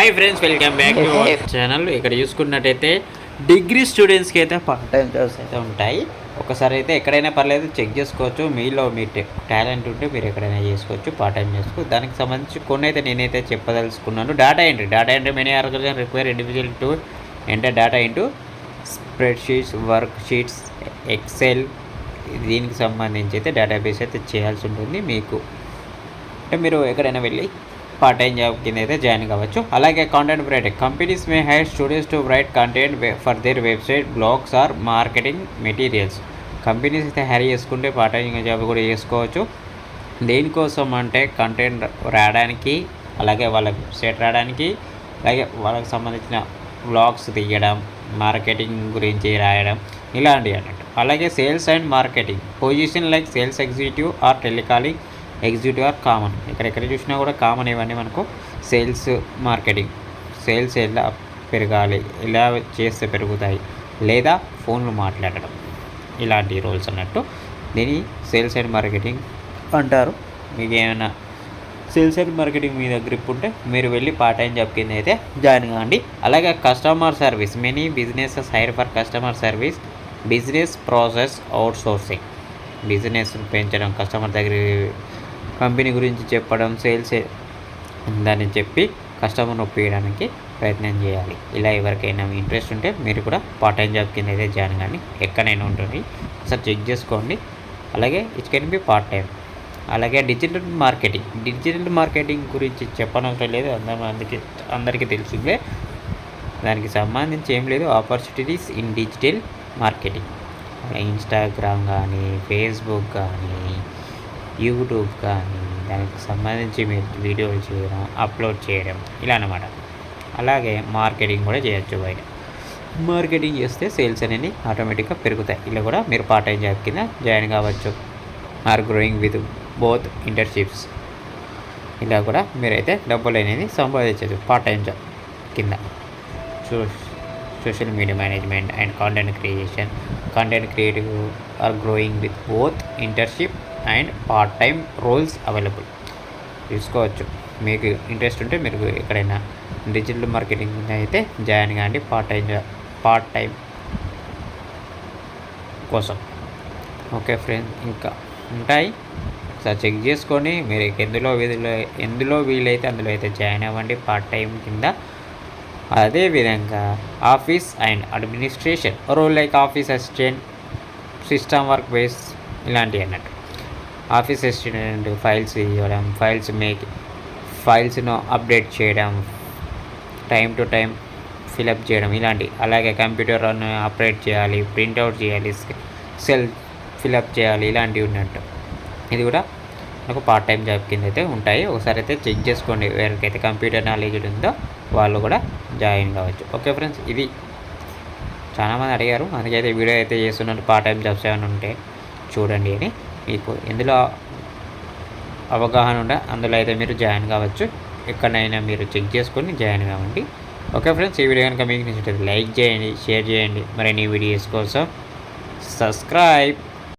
Hi friends, welcome back to our channel. ఇక్కడ చూసుకున్నట్టయితే degree స్టూడెంట్స్కి అయితే పార్ట్ టైం జాబ్స్ అయితే ఉంటాయి. ఒకసారి అయితే ఎక్కడైనా పర్లేదు చెక్ చేసుకోవచ్చు. మీలో మీ టాలెంట్ ఉంటే మీరు ఎక్కడైనా చేసుకోవచ్చు, పార్ట్ టైం చేసుకోవచ్చు. దానికి సంబంధించి కొన్ని అయితే నేనైతే చెప్పదలుచుకున్నాను. Data entry many organization require individual to enter data into spreadsheets, worksheets, Excel. దీనికి సంబంధించి అయితే డేటాబేస్ అయితే చేయాల్సి ఉంటుంది. మీకు అంటే మీరు ఎక్కడైనా వెళ్ళి పార్ట్ టైం జాబ్ కింద అయితే జాయిన్ కావచ్చు. అలాగే content writing companies may hire students to write content for their website, blogs or marketing materials. Companies అయితే హైర్ చేసుకుంటే పార్ట్ టైం జాబ్ కూడా చేసుకోవచ్చు. దేనికోసం అంటే కంటెంట్ రాయడానికి, అలాగే వాళ్ళ వెబ్సైట్ రాయడానికి, అలాగే వాళ్ళకి సంబంధించిన బ్లాగ్స్ తీయడం, మార్కెటింగ్ గురించి రాయడం, ఇలాంటివి అన్నట్టు. అలాగే sales and marketing position like sales executive or telecalling executive or common. ఎక్కడెక్కడ చూసినా కూడా కామన్ ఇవన్నీ మనకు. సేల్స్ మార్కెటింగ్, సేల్స్ ఎలా పెరగాలి, ఎలా చేస్తే పెరుగుతాయి, లేదా ఫోన్లు మాట్లాడడం, ఇలాంటి రోల్స్ అన్నట్టు. దీన్ని సేల్స్ అండ్ మార్కెటింగ్ అంటారు. మీకు ఏమైనా సేల్స్ అండ్ మార్కెటింగ్ మీద గ్రిప్ ఉంటే మీరు వెళ్ళి పార్ట్ టైం జాబ్ కింద అయితే జాయిన్ కావండి. అలాగే customer service many businesses hire for customer service, business process outsourcing. Business పెంచడం, కస్టమర్ దగ్గర కంపెనీ గురించి చెప్పడం, సేల్స్ ఉందని చెప్పి కస్టమర్ని ఒప్పించడానికి ప్రయత్నం చేయాలి. ఇలా ఎవరికైనా ఇంట్రెస్ట్ ఉంటే మీరు కూడా పార్ట్ టైం జాబ్ కింద అయితే జాయిన్ కానీ, ఎక్కడైనా ఉంటుంది ఒకసారి చెక్ చేసుకోండి. అలాగే it can be part time. అలాగే డిజిటల్ మార్కెటింగ్ గురించి చెప్పనవసరం లేదు, అందరికీ తెలిసిందే. దానికి సంబంధించి ఏం లేదు. Opportunities in digital marketing, Instagram కానీ, ఫేస్బుక్ కానీ, యూట్యూబ్ కానీ, దానికి సంబంధించి మీరు వీడియోలు చేయడం, అప్లోడ్ చేయడం, ఇలా అన్నమాట. అలాగే మార్కెటింగ్ కూడా చేయొచ్చు. బయట మార్కెటింగ్ చేస్తే సేల్స్ అనేది ఆటోమేటిక్గా పెరుగుతాయి. ఇలా కూడా మీరు పార్ట్ టైం జాబ్ కింద జాయిన్ కావచ్చు. Are growing with both internships. ఇలా కూడా మీరైతే డబ్బులు అనేది సంపాదించవచ్చు పార్ట్ టైం జాబ్ కింద. Social media management and content creative are growing with both internship and part time roles available. చూసుకోవచ్చు. మీకు ఇంట్రెస్ట్ ఉంటే మీరు ఎక్కడైనా డిజిటల్ మార్కెటింగ్ అయితే జాయిన్ కాండి పార్ట్ టైం కోసం. ఓకే ఫ్రెండ్స్, ఇంకా ఉంటాయి, ఒకసారి చెక్ చేసుకొని మీరు ఎందులో వీలైతే అందులో అయితే జాయిన్ అవ్వండి పార్ట్ టైం కింద. అదేవిధంగా office and administration role like office assistant, system work base, ఇలాంటివి అన్నట్టు. ఆఫీస్ అసిస్టెంట్ ఫైల్స్ ఇవ్వడం, ఫైల్స్ను అప్డేట్ చేయడం, టైం టు టైం ఫిలప్ చేయడం, ఇలాంటివి. అలాగే కంప్యూటర్ను ఆపరేట్ చేయాలి, ప్రింట్అవుట్ చేయాలి, సెల్ ఫిలప్ చేయాలి, ఇలాంటివి ఉన్నట్టు. ఇది కూడా నాకు పార్ట్ టైం జాబ్ కింద అయితే ఉంటాయి. ఒకసారి అయితే చెక్ చేసుకోండి. ఎవరికైతే కంప్యూటర్ నాలెడ్జ్ ఉందో వాళ్ళు కూడా జాయిన్ కావచ్చు. ఓకే ఫ్రెండ్స్, ఇది చాలామంది అడిగారు, అందుకైతే వీడియో అయితే చేస్తున్నాను. పార్ట్ టైం జాబ్స్ ఏమైనా ఉంటే చూడండి అని. మీకు ఎందులో అవగాహన ఉంటే అందులో అయితే మీరు జాయిన్ కావచ్చు. ఎక్కడైనా మీరు చెక్ చేసుకొని జాయిన్ కావండి. ఓకే ఫ్రెండ్స్, ఈ వీడియో కనుక మీకు నచ్చినట్లయితే లైక్ చేయండి, షేర్ చేయండి. మరిన్ని వీడియోస్ కోసం సబ్స్క్రైబ్.